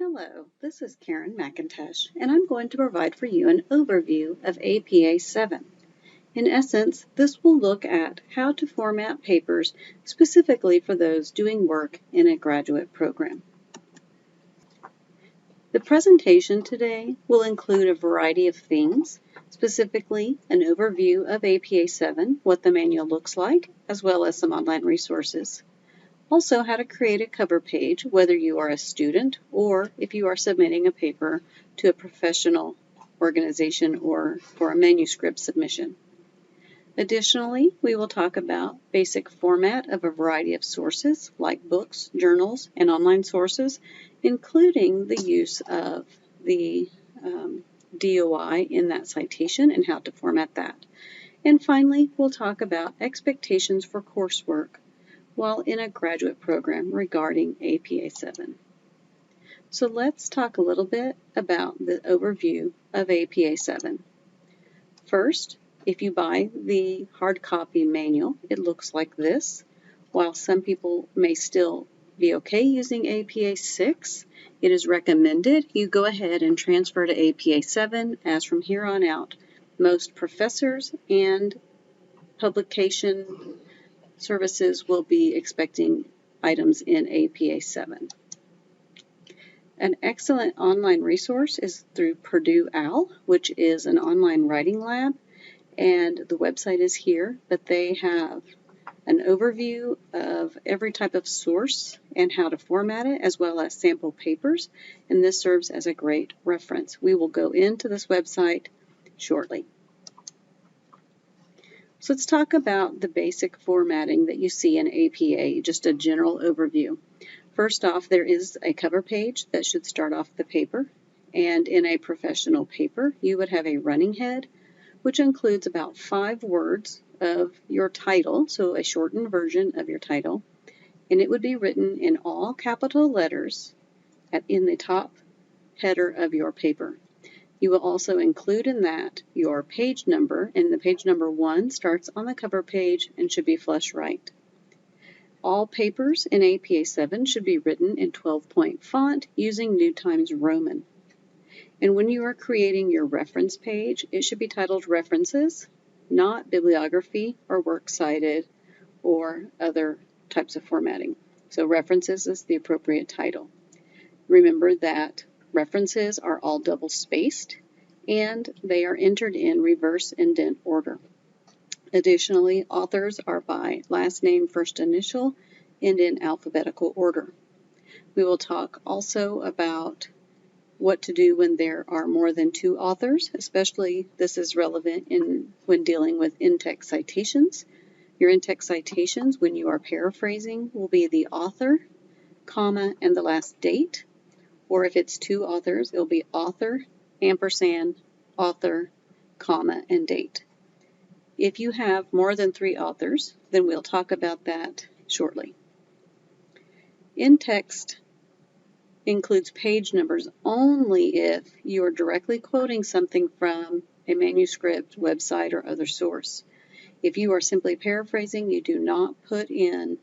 Hello, this is Karen McIntosh, and I'm going to provide for you an overview of APA 7. In essence, this will look at how to format papers specifically for those doing work in a graduate program. The presentation today will include a variety of things, specifically an overview of APA 7, what the manual looks like, as well as some online resources. Also, how to create a cover page, whether you are a student or if you are submitting a paper to a professional organization or for a manuscript submission. Additionally, we will talk about basic format of a variety of sources like books, journals, and online sources, including the use of the DOI in that citation and how to format that. And finally, we'll talk about expectations for coursework while in a graduate program regarding APA 7. So let's talk a little bit about the overview of APA 7. First, if you buy the hard copy manual, it looks like this. While some people may still be okay using APA 6, it is recommended you go ahead and transfer to APA 7, as from here on out, most professors and publication services will be expecting items in APA 7. An excellent online resource is through Purdue OWL, which is an online writing lab, and the website is here, but they have an overview of every type of source and how to format it, as well as sample papers, and this serves as a great reference. We will go into this website shortly. So let's talk about the basic formatting that you see in APA, just a general overview. First off, there is a cover page that should start off the paper, and in a professional paper, you would have a running head, which includes about 5 words of your title, so a shortened version of your title, and it would be written in all capital letters in the top header of your paper. You will also include in that your page number, and the page number 1 starts on the cover page and should be flush right. All papers in APA 7 should be written in 12-point font using New Times Roman. And when you are creating your reference page, it should be titled References, not Bibliography or Works Cited or other types of formatting. So References is the appropriate title. Remember that references are all double-spaced, and they are entered in reverse indent order. Additionally, authors are by last name, first initial, and in alphabetical order. We will talk also about what to do when there are more than 2 authors, especially this is relevant when dealing with in-text citations. Your in-text citations, when you are paraphrasing, will be the author, comma, and the last date. Or if it's 2 authors, it'll be author, ampersand, author, comma, and date. If you have more than 3 authors, then we'll talk about that shortly. In-text includes page numbers only if you are directly quoting something from a manuscript, website, or other source. If you are simply paraphrasing, you do not put in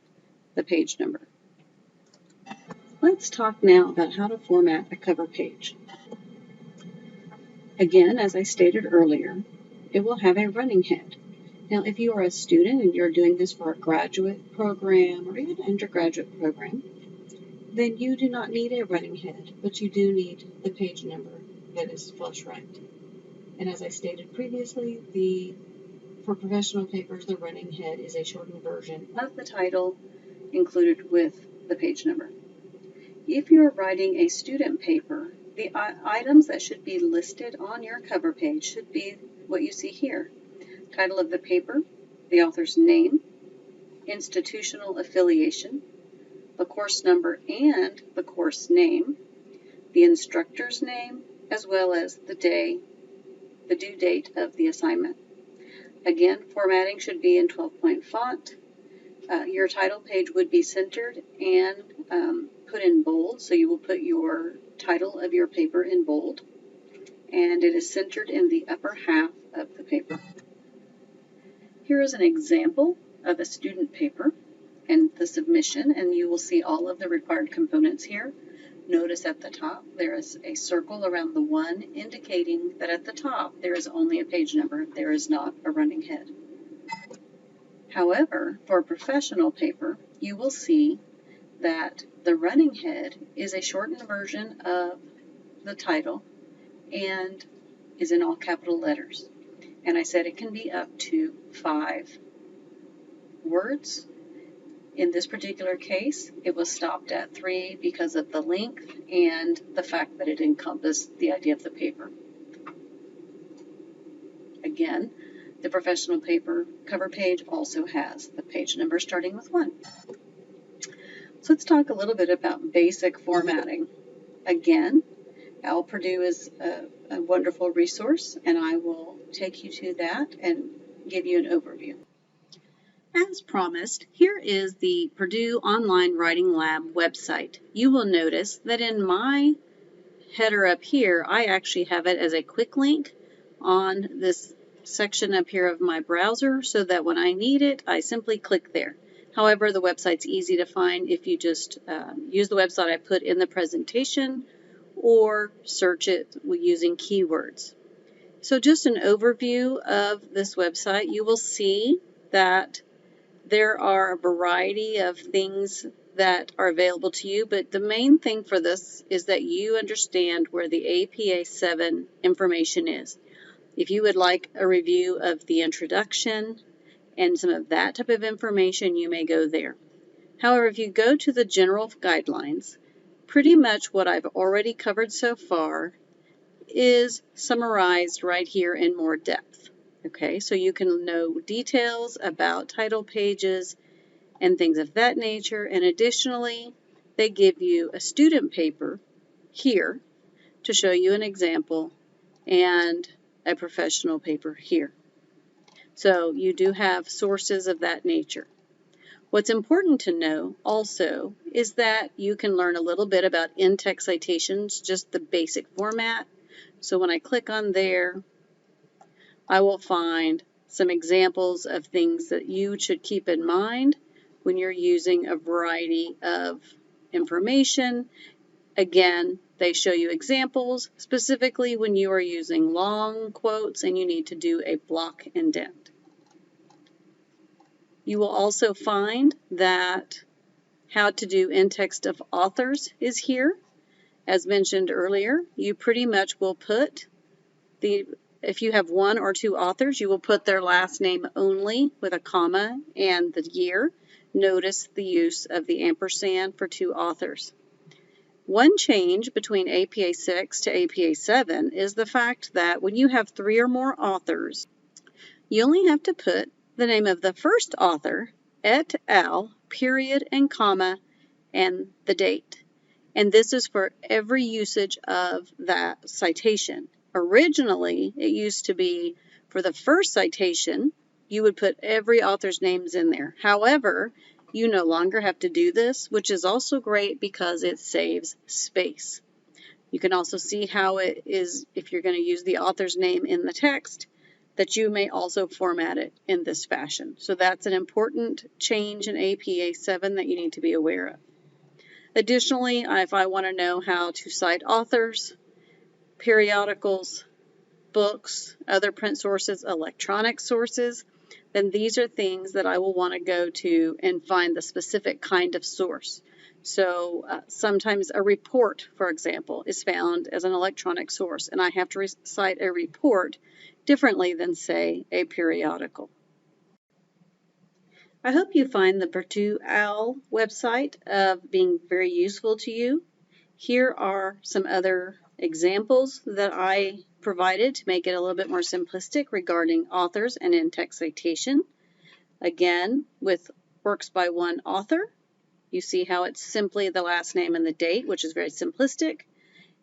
the page number. Let's talk now about how to format a cover page. Again, as I stated earlier, it will have a running head. Now, if you are a student and you're doing this for a graduate program or even an undergraduate program, then you do not need a running head, but you do need the page number that is flush right. And as I stated previously, for professional papers, the running head is a shortened version of the title included with the page number. If you're writing a student paper, the items that should be listed on your cover page should be what you see here. Title of the paper, the author's name, institutional affiliation, the course number and the course name, the instructor's name, as well as the due date of the assignment. Again, formatting should be in 12-point font. Your title page would be centered and put in bold, so you will put your title of your paper in bold, and it is centered in the upper half of the paper. Here is an example of a student paper and the submission, and you will see all of the required components here. Notice at the top there is a circle around the 1 indicating that at the top there is only a page number, there is not a running head. However, for a professional paper, you will see that the running head is a shortened version of the title and is in all capital letters. And I said it can be up to 5 words. In this particular case, it was stopped at 3 because of the length and the fact that it encompassed the idea of the paper. Again, the professional paper cover page also has the page number starting with 1. So let's talk a little bit about basic formatting. Again, OWL Purdue is a wonderful resource, and I will take you to that and give you an overview. As promised, here is the Purdue Online Writing Lab website. You will notice that in my header up here, I actually have it as a quick link on this section up here of my browser so that when I need it, I simply click there. However, the website's easy to find if you just use the website I put in the presentation or search it using keywords. So just an overview of this website, you will see that there are a variety of things that are available to you, but the main thing for this is that you understand where the APA 7 information is. If you would like a review of the introduction and some of that type of information, you may go there. However, if you go to the general guidelines, pretty much what I've already covered so far is summarized right here in more depth. Okay, so you can know details about title pages and things of that nature, and additionally, they give you a student paper here to show you an example and a professional paper here. So you do have sources of that nature. What's important to know also is that you can learn a little bit about in-text citations, just the basic format. So when I click on there, I will find some examples of things that you should keep in mind when you're using a variety of information. Again, they show you examples, specifically when you are using long quotes and you need to do a block indent. You will also find that how to do in-text of authors is here. As mentioned earlier, you pretty much will put if you have 1 or 2 authors, you will put their last name only with a comma and the year. Notice the use of the ampersand for 2 authors. One change between APA 6 to APA 7 is the fact that when you have 3 or more authors, you only have to put the name of the first author, et al., period and comma, and the date. And this is for every usage of that citation. Originally, it used to be for the first citation, you would put every author's names in there. However, you no longer have to do this, which is also great because it saves space. You can also see how it is, if you're going to use the author's name in the text, that you may also format it in this fashion. So that's an important change in APA 7 that you need to be aware of. Additionally, if I want to know how to cite authors, periodicals, books, other print sources, electronic sources, then these are things that I will want to go to and find the specific kind of source. So sometimes a report, for example, is found as an electronic source, and I have to cite a report differently than, say, a periodical. I hope you find the Purdue OWL website being very useful to you. Here are some other examples that I provided to make it a little bit more simplistic regarding authors and in-text citation. Again, with works by one author, you see how it's simply the last name and the date, which is very simplistic,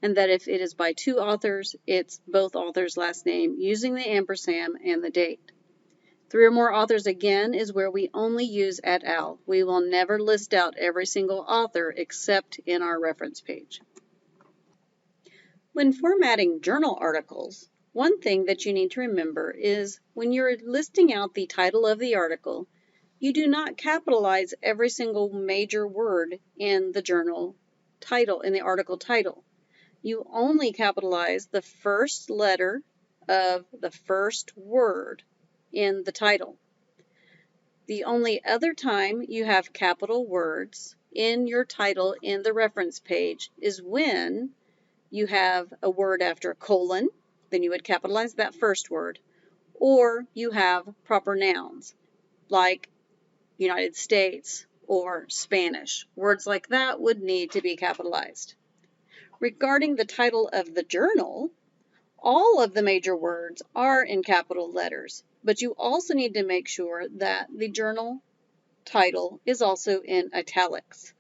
and that if it is by 2 authors, it's both authors' last name using the ampersand and the date. 3 or more authors, again, is where we only use et al. We will never list out every single author except in our reference page. When formatting journal articles, one thing that you need to remember is when you're listing out the title of the article, you do not capitalize every single major word in the journal title, in the article title. You only capitalize the first letter of the first word in the title. The only other time you have capital words in your title in the reference page is when you have a word after a colon, then you would capitalize that first word, or you have proper nouns like United States or Spanish. Words like that would need to be capitalized. Regarding the title of the journal, all of the major words are in capital letters, but you also need to make sure that the journal title is also in italics.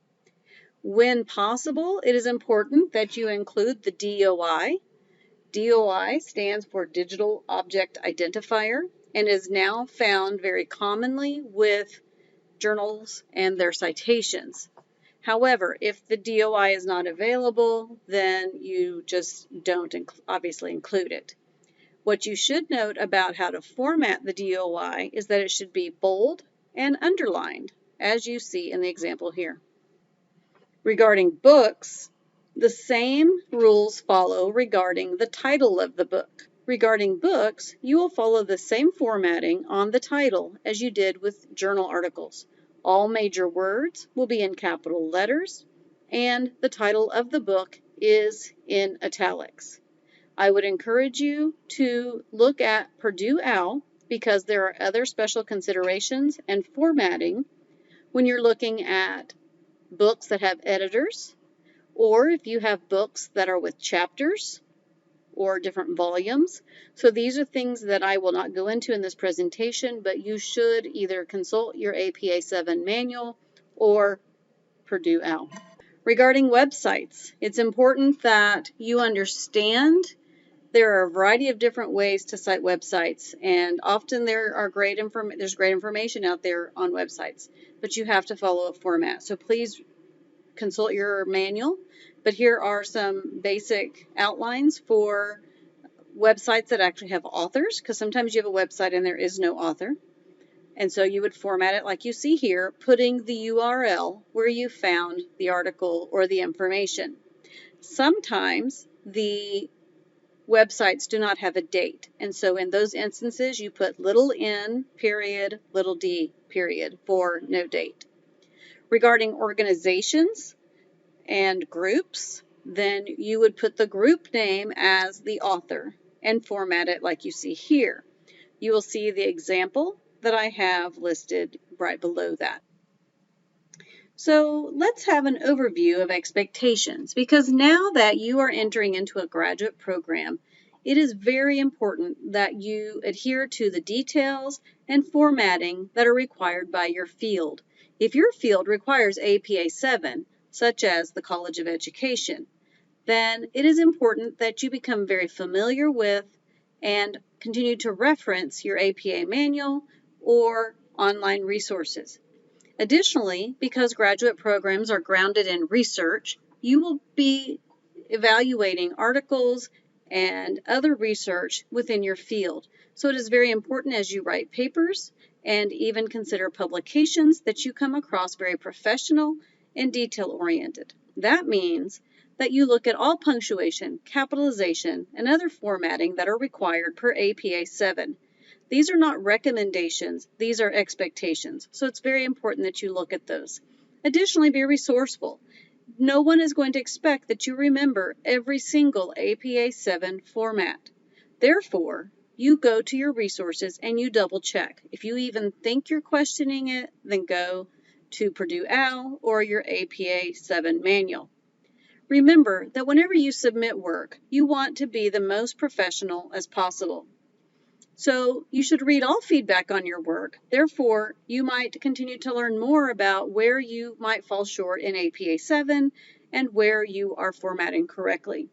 When possible, it is important that you include the DOI. DOI stands for Digital Object Identifier and is now found very commonly with journals and their citations. However, if the DOI is not available, then you just don't obviously include it. What you should note about how to format the DOI is that it should be bold and underlined, as you see in the example here. Regarding books, the same rules follow regarding the title of the book. Regarding books, you will follow the same formatting on the title as you did with journal articles. All major words will be in capital letters, and the title of the book is in italics. I would encourage you to look at Purdue OWL because there are other special considerations and formatting when you're looking at books that have editors, or if you have books that are with chapters or different volumes. So these are things that I will not go into in this presentation, but you should either consult your APA 7 manual or Purdue OWL. Regarding websites, it's important that you understand there are a variety of different ways to cite websites, and often there's great information out there on websites, but you have to follow a format. So please consult your manual, but here are some basic outlines for websites that actually have authors, because sometimes you have a website and there is no author. And so you would format it like you see here, putting the URL where you found the article or the information. Sometimes the websites do not have a date, and so in those instances you put little n period, little d period for no date. Regarding organizations and groups, then you would put the group name as the author and format it like you see here. You will see the example that I have listed right below that. So let's have an overview of expectations, because now that you are entering into a graduate program, it is very important that you adhere to the details and formatting that are required by your field. If your field requires APA 7, such as the College of Education, then it is important that you become very familiar with and continue to reference your APA manual or online resources. Additionally, because graduate programs are grounded in research, you will be evaluating articles and other research within your field. So it is very important as you write papers and even consider publications that you come across very professional and detail-oriented. That means that you look at all punctuation, capitalization, and other formatting that are required per APA 7. These are not recommendations, these are expectations. So it's very important that you look at those. Additionally, be resourceful. No one is going to expect that you remember every single APA 7 format. Therefore, you go to your resources and you double check. If you even think you're questioning it, then go to Purdue OWL or your APA 7 manual. Remember that whenever you submit work, you want to be the most professional as possible. So you should read all feedback on your work. Therefore, you might continue to learn more about where you might fall short in APA 7 and where you are formatting correctly.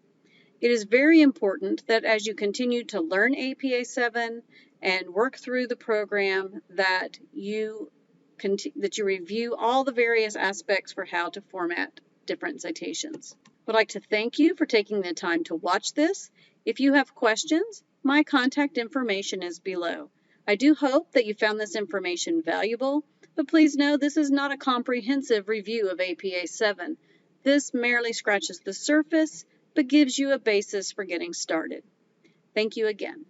It is very important that as you continue to learn APA 7 and work through the program, that you review all the various aspects for how to format different citations. I would like to thank you for taking the time to watch this. If you have questions, my contact information is below. I do hope that you found this information valuable, but please know this is not a comprehensive review of APA 7. This merely scratches the surface, but gives you a basis for getting started. Thank you again.